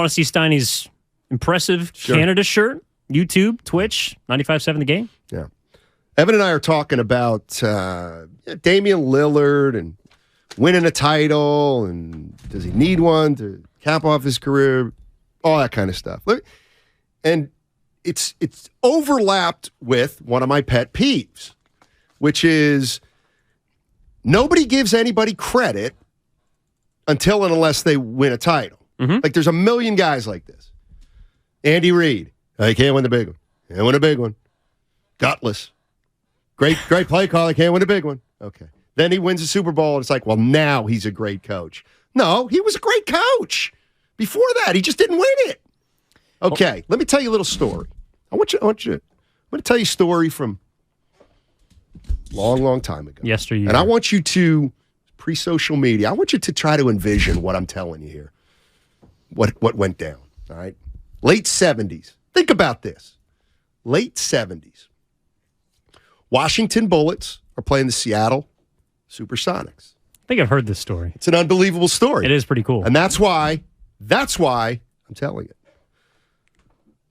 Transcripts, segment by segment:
Want to see Steiny's impressive Canada shirt? YouTube, Twitch, 95.7 The Game. Yeah. Evan and I are talking about Damian Lillard and winning a title, and does he need one to cap off his career, all that kind of stuff. And it's overlapped with one of my pet peeves, which is nobody gives anybody credit until and unless they win a title. Mm-hmm. Like, there's a million guys like this. Andy Reid, I can't win the big one. Can't win a big one. Gutless. Great play call. I can't win a big one. Okay. Then he wins the Super Bowl, and it's like, well, now he's a great coach. No, he was a great coach. Before that, he just didn't win it. Okay, let me tell you a little story. I'm going to tell you a story from long time ago. Yesteryear. And I want you to, pre-social media, I want you to try to envision what I'm telling you here. What went down, all right? Late 70s. Think about this. Late 70s. Washington Bullets are playing the Seattle Supersonics. I think I've heard this story. It's an unbelievable story. It is pretty cool. And that's why I'm telling it.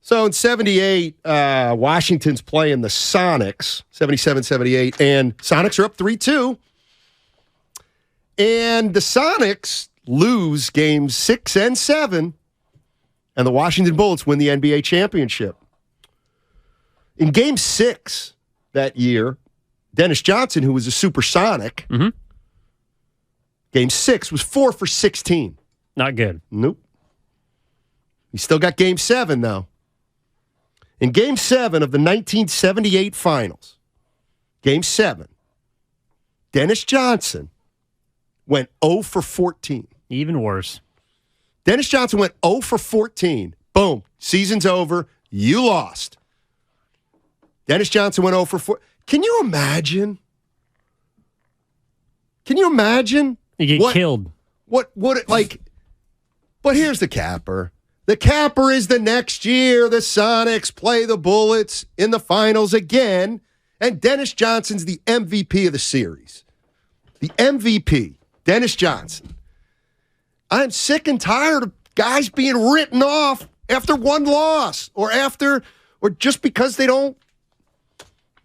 So in 78, Washington's playing the Sonics, 77-78, and Sonics are up 3-2. And the Sonics lose games 6 and 7, and the Washington Bullets win the NBA championship. In game 6 that year, Dennis Johnson, who was a Supersonic, game 6 was 4 for 16. Not good. Nope. He still got game 7, though. In game 7 of the 1978 finals, game 7, Dennis Johnson went 0 for 14. Even worse. Dennis Johnson went 0 for 14. Boom. Season's over. You lost. Dennis Johnson went 0 for 4. Can you imagine? You get killed. What like? But here's the capper. The capper is the next year the Sonics play the Bullets in the finals again, and Dennis Johnson's the MVP of the series. The MVP, Dennis Johnson. I'm sick and tired of guys being written off after one loss or just because they don't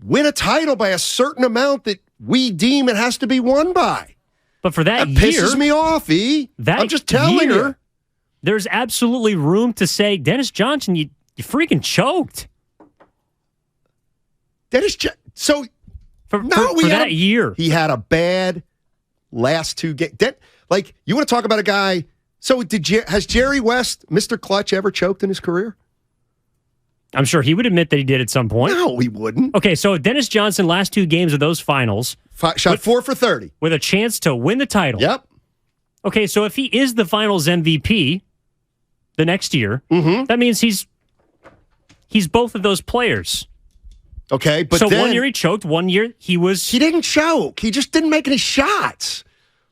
win a title by a certain amount that we deem it has to be won by. But for that year, pisses me off, E. I'm just telling her. There's absolutely room to say, Dennis Johnson, you freaking choked. So for that year, he had a bad last 2 games. Like, you want to talk about a guy? So has Jerry West, Mr. Clutch, ever choked in his career? I'm sure he would admit that he did at some point. No, he wouldn't. Okay, so Dennis Johnson, last 2 games of those finals, shot 4 for 30 with a chance to win the title. Yep. Okay, so if he is the finals MVP the next year, that means he's both of those players. Okay, but so then, 1 year he choked, 1 year he didn't choke. He just didn't make any shots.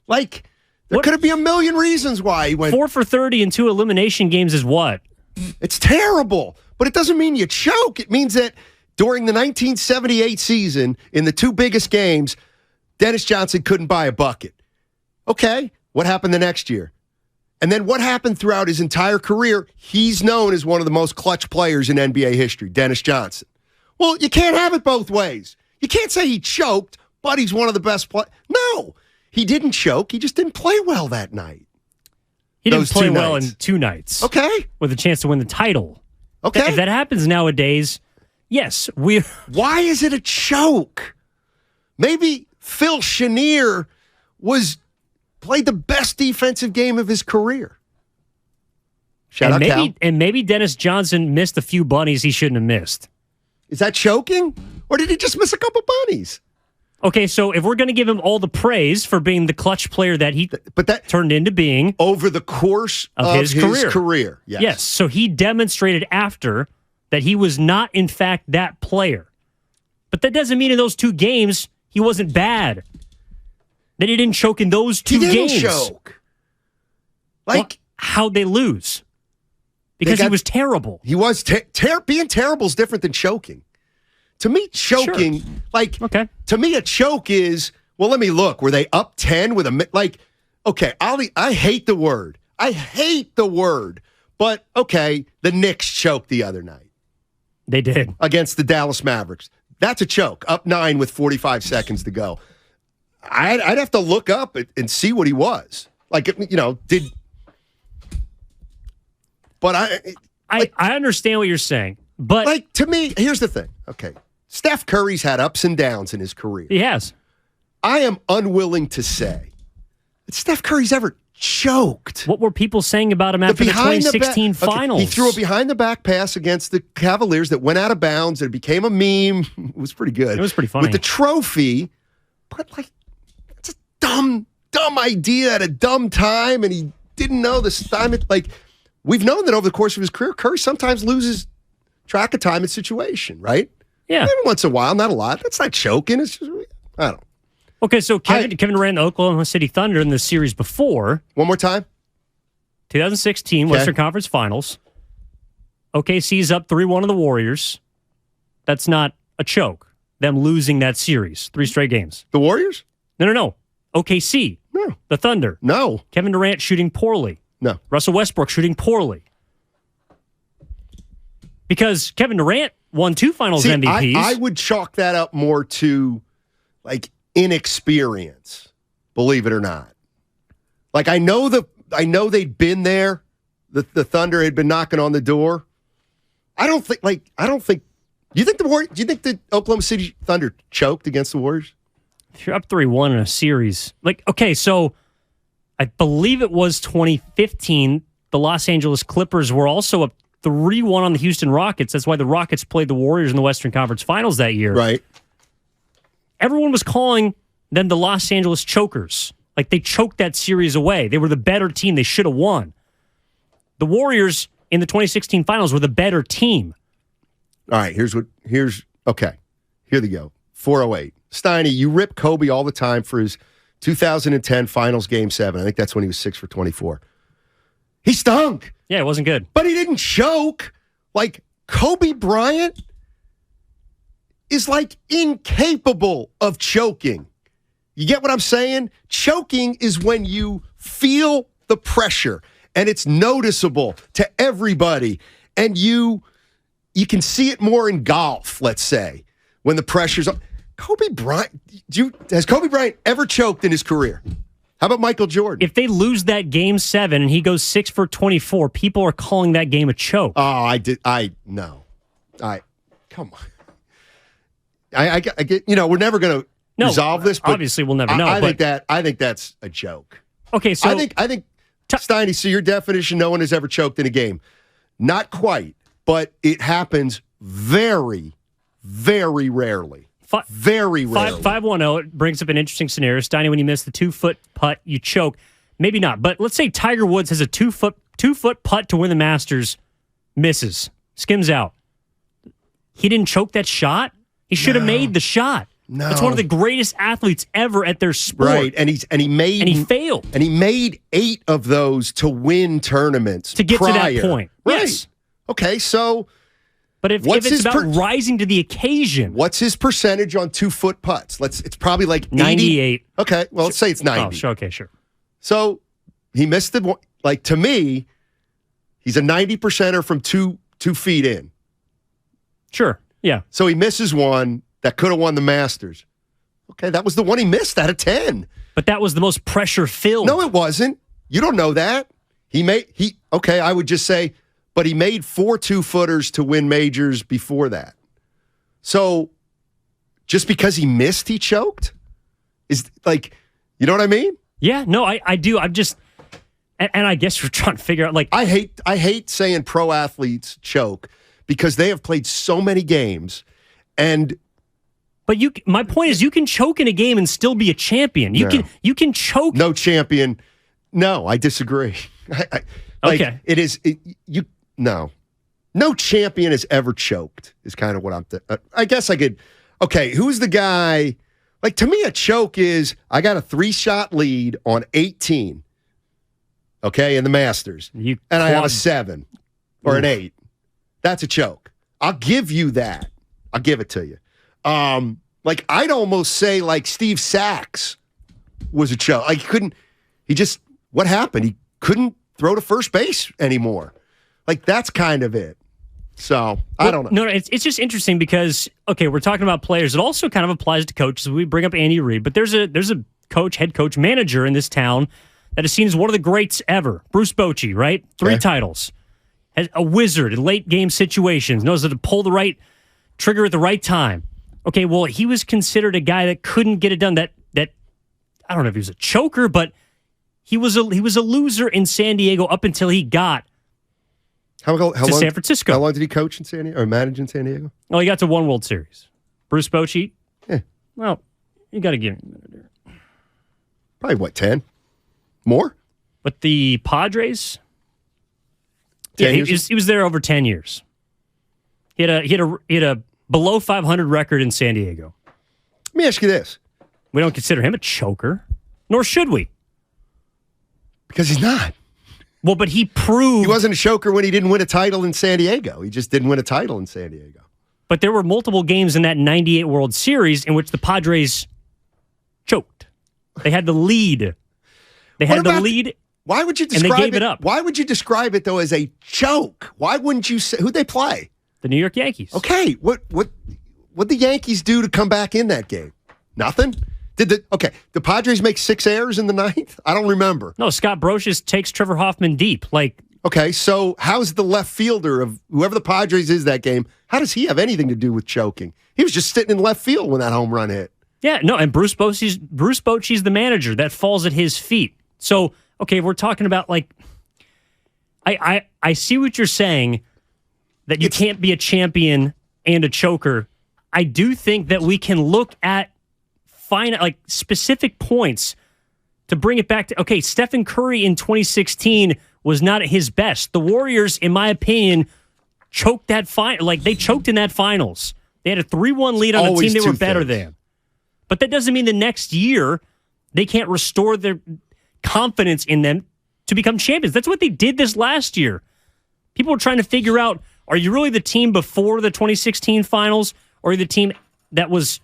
Like, there could be a million reasons why he went 4 for 30 in 2 elimination games is what? It's terrible, but it doesn't mean you choke. It means that during the 1978 season, in the 2 biggest games, Dennis Johnson couldn't buy a bucket. Okay, what happened the next year? And then what happened throughout his entire career? He's known as one of the most clutch players in NBA history, Dennis Johnson. Well, you can't have it both ways. You can't say he choked, but he's one of the best players. No, he didn't choke. He just didn't play well that night. He didn't play well in 2 nights. Okay. With a chance to win the title. Okay. If that happens nowadays, yes, Why is it a choke? Maybe Phil Chenier played the best defensive game of his career. Shout out, Cal. And maybe Dennis Johnson missed a few bunnies he shouldn't have missed. Is that choking? Or did he just miss a couple bunnies? Okay, so if we're going to give him all the praise for being the clutch player that he turned into being over the course of his career. Yes, so he demonstrated after that he was not, in fact, that player. But that doesn't mean in those 2 games he wasn't bad. That he didn't choke in those 2 games. He didn't choke. How'd they lose? Because he was terrible. He was being terrible is different than choking. To me, choking, to me, a choke is, well, let me look. Were they up 10 with I hate the word. But, okay, the Knicks choked the other night. They did. Against the Dallas Mavericks. That's a choke. Up 9 with 45 seconds to go. I'd have to look up and see what he was. Like, did... But I understand what you're saying. But like, to me, here's the thing. Okay. Steph Curry's had ups and downs in his career. He has. I am unwilling to say that Steph Curry's ever choked. What were people saying about him after the 2016 finals? He threw a behind-the-back pass against the Cavaliers that went out of bounds. And it became a meme. It was pretty good. It was pretty funny. With the trophy. But, like, it's a dumb idea at a dumb time, and he didn't know the time. Like, we've known that over the course of his career, Curry sometimes loses track of time and situation, right? Yeah. Every once in a while, not a lot. That's not choking. It's just, I don't know. Okay, so Kevin Durant, the Oklahoma City Thunder in the series before. One more time. 2016 Western Conference Finals. OKC's up 3-1 of the Warriors. That's not a choke. Them losing that series. 3 straight games. The Warriors? No. OKC. No. The Thunder. No. Kevin Durant shooting poorly. No. Russell Westbrook shooting poorly. Because Kevin Durant won 2 Finals MVPs. I would chalk that up more to, like, inexperience, believe it or not. Like, I know they'd been there. The Thunder had been knocking on the door. Do you think the Oklahoma City Thunder choked against the Warriors? If you're up 3-1 in a series, like, okay, so I believe it was 2015. The Los Angeles Clippers were also up 3-1 on the Houston Rockets. That's why the Rockets played the Warriors in the Western Conference Finals that year. Right. Everyone was calling them the Los Angeles Chokers. Like, they choked that series away. They were the better team. They should have won. The Warriors in the 2016 Finals were the better team. All right, okay. Here they go. 408. Steiny, you rip Kobe all the time for his 2010 Finals Game 7. I think that's when he was 6 for 24. He stunk. Yeah, it wasn't good. But he didn't choke. Like, Kobe Bryant is, like, incapable of choking. You get what I'm saying? Choking is when you feel the pressure, and it's noticeable to everybody, and you can see it more in golf, let's say, when the pressure's on. Kobe Bryant, has Kobe Bryant ever choked in his career? How about Michael Jordan? If they lose that Game 7 and he goes 6 for 24, people are calling that game a choke. Oh, no. Come on. I get, we're never going to resolve this. But obviously, we'll never know. I think that's a joke. Okay, so I think Steiny, so your definition, no one has ever choked in a game. Not quite, but it happens very, very rarely. Very rarely. 510, it brings up an interesting scenario. Steiny, when you miss the 2-foot putt, you choke. Maybe not, but let's say Tiger Woods has a 2-foot putt to win the Masters, misses, skims out. He didn't choke that shot? He should have made the shot. No. That's one of the greatest athletes ever at their sport. Right, and he failed. And he made 8 of those to win tournaments to get prior. to that point. Right. Yes. Okay, so but if it's about rising to the occasion. What's his percentage on 2-foot putts? It's probably like 80. 98. Okay, well, let's say it's 90. Oh, sure, okay, sure. So he missed the, like, to me, he's a 90%er from 2 feet in. Sure, yeah. So he misses one that could have won the Masters. Okay, that was the one he missed out of 10. But that was the most pressure-filled. No, it wasn't. You don't know that. Okay, I would just say, but he made 4 2-footers to win majors before that. So just because he missed, he choked? Is, like, you know what I mean? Yeah, no, I do. I'm just, and I guess we're trying to figure out, like. I hate saying pro athletes choke because they have played so many games, and. But my point is, you can choke in a game and still be a champion. You can choke. No champion. No, I disagree. Okay. No champion has ever choked is kind of what I'm I guess I could. Okay, who's the guy? Like, to me, a choke is I got a 3-shot lead on 18. Okay, in the Masters. And I have a 7 or an 8. That's a choke. I'll give you that. I'll give it to you. Like, I'd almost say, like, Steve Sachs was a choke. Like, what happened? He couldn't throw to first base anymore. Like, that's kind of it. So, I don't know. No, it's just interesting because, okay, we're talking about players. It also kind of applies to coaches. We bring up Andy Reid, but there's a coach, head coach, manager in this town that is seen as one of the greats ever. Bruce Bochy, right? 3 titles. Has a wizard in late game situations. Knows how to pull the right trigger at the right time. Okay, well, he was considered a guy that couldn't get it done. That I don't know if he was a choker, but he was a loser in San Diego up until he got how to long, San Francisco. How long did he coach in San Diego or manage in San Diego? Well, he got to 1 World Series. Bruce Bochy? Yeah. Well, you got to give him a minute there. Probably, what, 10? More? But the Padres? 10 Yeah, years? he was there over 10 years. He had a below 500 record in San Diego. Let me ask you this. We don't consider him a choker, nor should we. Because he's not. Well, but he proved... He wasn't a choker when he didn't win a title in San Diego. He just didn't win a title in San Diego. But there were multiple games in that 98 World Series in which the Padres choked. They had the lead. Why would you describe and they gave it up. Why would you describe it, though, as a choke? Why wouldn't you say... Who'd they play? The New York Yankees. Okay, what'd the Yankees do to come back in that game? Nothing? The Padres make 6 errors in the ninth? I don't remember. No, Scott Brocious takes Trevor Hoffman deep. Okay, so how's the left fielder of whoever the Padres is that game, how does he have anything to do with choking? He was just sitting in left field when that home run hit. Yeah, no, and Bruce Bochy's the manager. That falls at his feet. So, okay, we're talking about, I see what you're saying, that you can't be a champion and a choker. I do think that we can look at specific points to bring it back to, okay, Stephen Curry in 2016 was not at his best. The Warriors, in my opinion, choked that they choked in that finals. They had a 3-1 lead on a team they were better than. But that doesn't mean the next year they can't restore their confidence in them to become champions. That's what they did this last year. People were trying to figure out, are you really the team before the 2016 finals, or are you the team that was,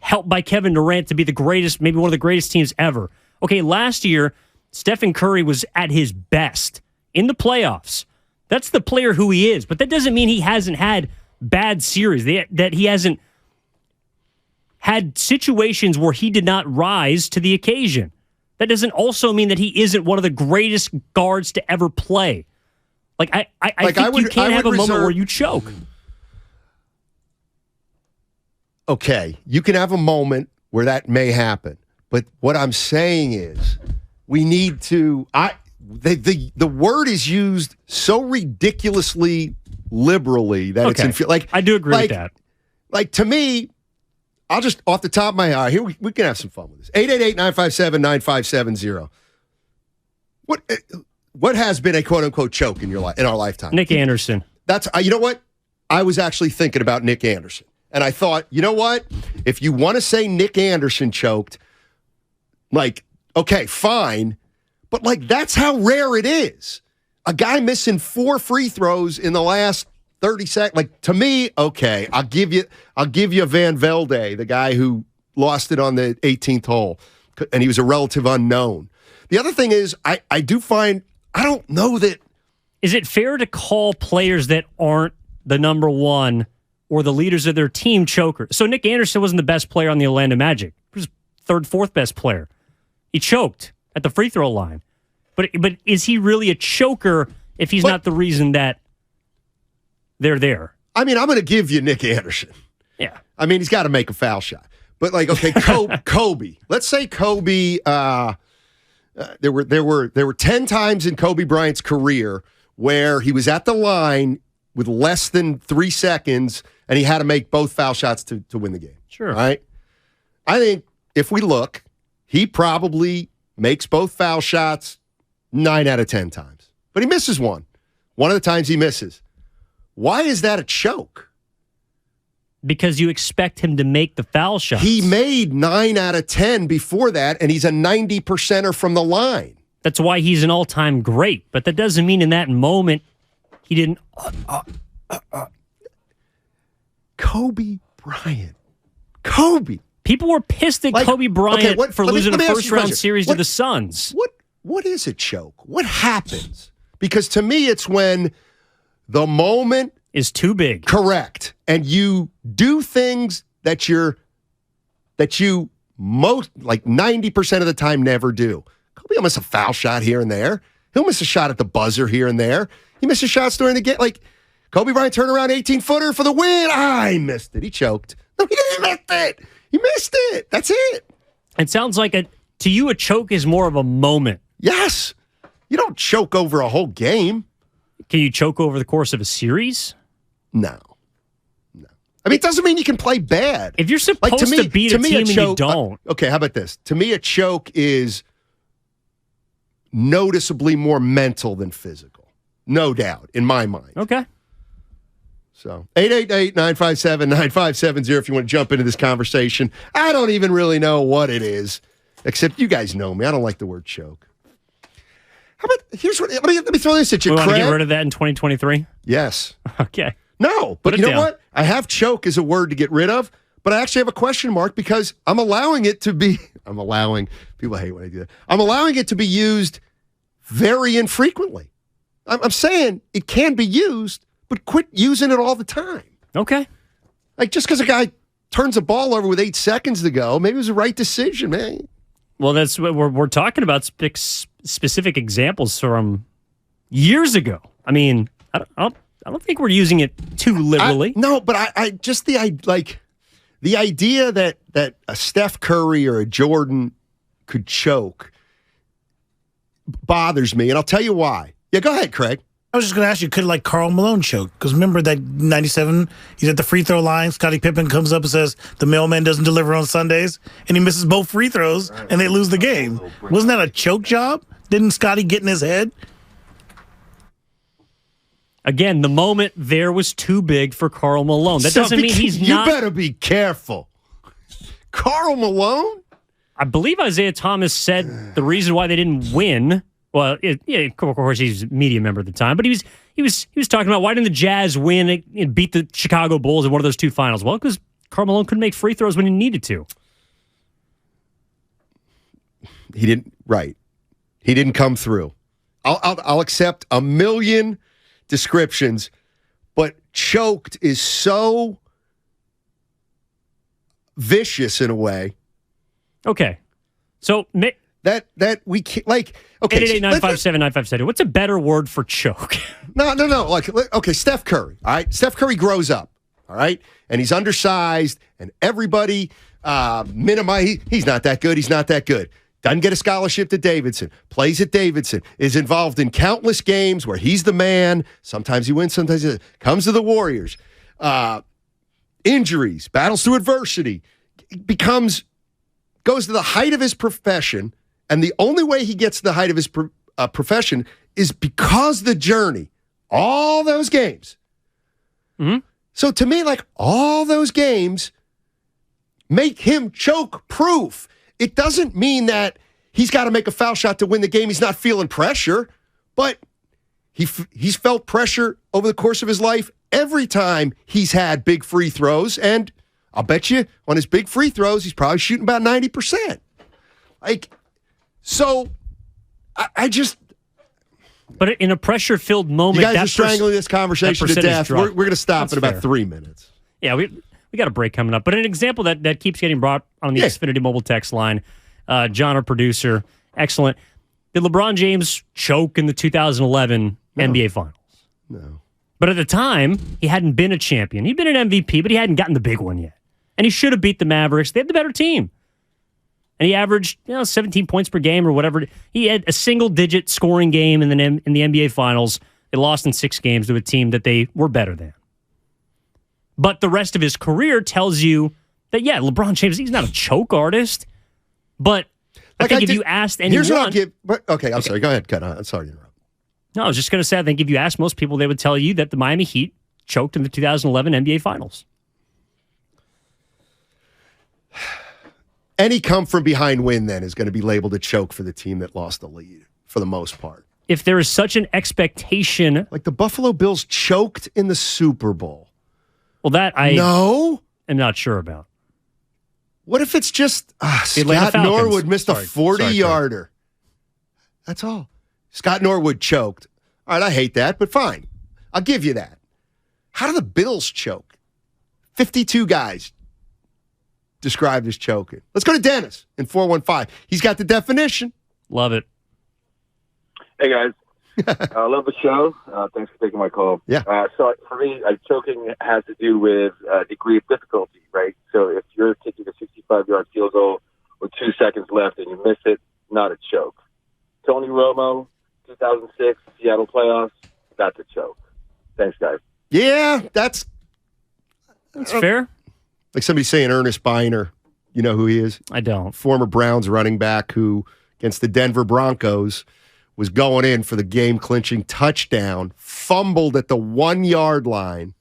helped by Kevin Durant to be the greatest, maybe one of the greatest teams ever? Okay, last year, Stephen Curry was at his best in the playoffs. That's the player who he is, but that doesn't mean he hasn't had bad series, that he hasn't had situations where he did not rise to the occasion. That doesn't also mean that he isn't one of the greatest guards to ever play. I think you can't have a moment where you choke. Okay, you can have a moment where that may happen. But what I'm saying is we need to... The word is used so ridiculously liberally that it's... I do agree with that. To me, I'll just, off the top of my head, here we can have some fun with this. 888-957-9570. What has been a quote-unquote choke in our lifetime? Nick Anderson. That's, you know what? I was actually thinking about Nick Anderson. And I thought, you know what? If you want to say Nick Anderson choked, okay, fine. But, that's how rare it is. A guy missing 4 free throws in the last 30 seconds. To me, okay, I'll give you Van Velde, the guy who lost it on the 18th hole, and he was a relative unknown. The other thing is, I do find, I don't know that... Is it fair to call players that aren't the number one or the leaders of their team chokers? So Nick Anderson wasn't the best player on the Orlando Magic. He was 3rd, 4th best player. He choked at the free throw line. But is he really a choker if he's not the reason that they're there? I mean, I'm going to give you Nick Anderson. Yeah. I mean, he's got to make a foul shot. But okay, Kobe. Let's say Kobe. There were 10 times in Kobe Bryant's career where he was at the line with less than 3 seconds, and he had to make both foul shots to win the game. Sure. Right? I think if we look, he probably makes both foul shots 9 out of 10 times. But he misses one. One of the times he misses. Why is that a choke? Because you expect him to make the foul shots. He made 9 out of 10 before that, and he's a 90%er from the line. That's why he's an all-time great. But that doesn't mean in that moment he didn't... Kobe Bryant. Kobe. People were pissed at Kobe Bryant for losing a first-round series to the Suns. What is a choke? What happens? Because to me, it's when the moment is too big. Correct. And you do things that you most, like 90% of the time, never do. Kobe will miss a foul shot here and there. He'll miss a shot at the buzzer here and there. He misses shots during the game. Like, Kobe Bryant turned around 18-footer for the win. He missed it. He choked. No, he didn't miss it. He missed it. That's it. It sounds like to you, a choke is more of a moment. Yes. You don't choke over a whole game. Can you choke over the course of a series? No. I mean, it doesn't mean you can play bad. If you're supposed to beat a team and you don't. Okay, how about this? To me, a choke is noticeably more mental than physical. No doubt, in my mind. Okay. So, 888-957-9570 if you want to jump into this conversation. I don't even really know what it is, except you guys know me. I don't like the word choke. How about, let me throw this at you, Craig. Want to get rid of that in 2023? Yes. Okay. No, but you know what? I have choke as a word to get rid of, but I actually have a question mark because I'm allowing it to be, people hate when I do that. I'm allowing it to be used very infrequently. I'm saying it can be used, but quit using it all the time. Okay. Like just because a guy turns a ball over with 8 seconds to go, maybe it was the right decision, man. Well, that's what we're talking about, specific examples from years ago. I mean, I don't think we're using it too liberally. No, but I just the idea that a Steph Curry or a Jordan could choke bothers me, and I'll tell you why. Yeah, go ahead, Craig. I was just going to ask you, could like Karl Malone choke? Because remember that 97, he's at the free throw line. Scottie Pippen comes up and says the mailman doesn't deliver on Sundays, and he misses both free throws, and they lose the game. Wasn't that a choke job? Didn't Scottie get in his head? Again, the moment there was too big for Karl Malone. That doesn't mean he's not. You better be careful. Karl Malone? I believe Isaiah Thomas said the reason why they didn't win. Well, of course, he's a media member at the time, but he was talking about why didn't the Jazz win and beat the Chicago Bulls in one of those two finals? Well, because Karl Malone couldn't make free throws when he needed to. He didn't. Right. He didn't come through. I'll accept a million descriptions, but choked is so vicious in a way. Okay. So that we can't, like, okay. 888-957-9570. What's a better word for choke? No. Like, okay, Steph Curry. All right. Steph Curry grows up. All right. And he's undersized, and everybody minimize. He's not that good. He's not that good. Doesn't get a scholarship to Davidson. Plays at Davidson. Is involved in countless games where he's the man. Sometimes he wins. Sometimes he doesn't. Comes to the Warriors. Injuries. Battles through adversity. Goes to the height of his profession. And the only way he gets to the height of his profession is because the journey. All those games. Mm-hmm. So to me, like, all those games make him choke-proof. It doesn't mean that he's got to make a foul shot to win the game. He's not feeling pressure, but he's felt pressure over the course of his life every time he's had big free throws. And I'll bet you on his big free throws, he's probably shooting about 90%. Like, so I just... But in a pressure-filled moment... You guys are strangling this conversation to death. We're going to stop in about 3 minutes. Yeah, we got a break coming up. But an example that keeps getting brought on the Xfinity Mobile text line, John, our producer, excellent. Did LeBron James choke in the 2011 NBA Finals? No. But at the time, he hadn't been a champion. He'd been an MVP, but he hadn't gotten the big one yet. And he should have beat the Mavericks. They had the better team. And he averaged 17 points per game or whatever. He had a single-digit scoring game in the NBA Finals. They lost in 6 games to a team that they were better than. But the rest of his career tells you that, LeBron James, he's not a choke artist. But I think if you asked anyone... Here's what I'll give... Okay, I'm sorry. Go ahead, Cut. I'm sorry to interrupt. No, I was just going to say, I think if you ask most people, they would tell you that the Miami Heat choked in the 2011 NBA Finals. Any come-from-behind win, then, is going to be labeled a choke for the team that lost the lead, for the most part. If there is such an expectation... Like the Buffalo Bills choked in the Super Bowl. Well, that I am not sure about. What if it's just Scott Norwood missed a 40-yarder? That's all. Scott Norwood choked. All right, I hate that, but fine. I'll give you that. How do the Bills choke? 52 guys described as choking. Let's go to Dennis in 415. He's got the definition. Love it. Hey, guys. I love the show. Thanks for taking my call. Yeah. So for me, choking has to do with degree of difficulty, right? So if you're kicking a 65-yard field goal with 2 seconds left and you miss it, not a choke. Tony Romo, 2006 Seattle playoffs, that's a choke. Thanks, guys. Yeah, that's fair. like somebody saying Ernest Biner. You know who he is? I don't. Former Browns running back who, against the Denver Broncos, was going in for the game-clinching touchdown, fumbled at the 1-yard line,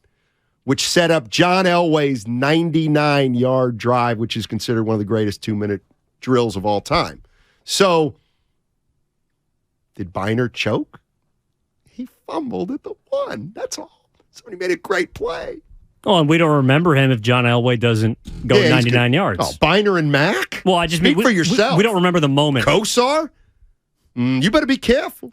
which set up John Elway's 99-yard drive, which is considered one of the greatest 2-minute drills of all time. So, did Biner choke? He fumbled at the 1. That's all. Somebody made a great play. Oh, and we don't remember him if John Elway doesn't go Yeah, he's 99 good. yards. Oh, Biner and Mack? Well, I just Speak mean for yourself. We don't remember the moment. Kosar? You better be careful.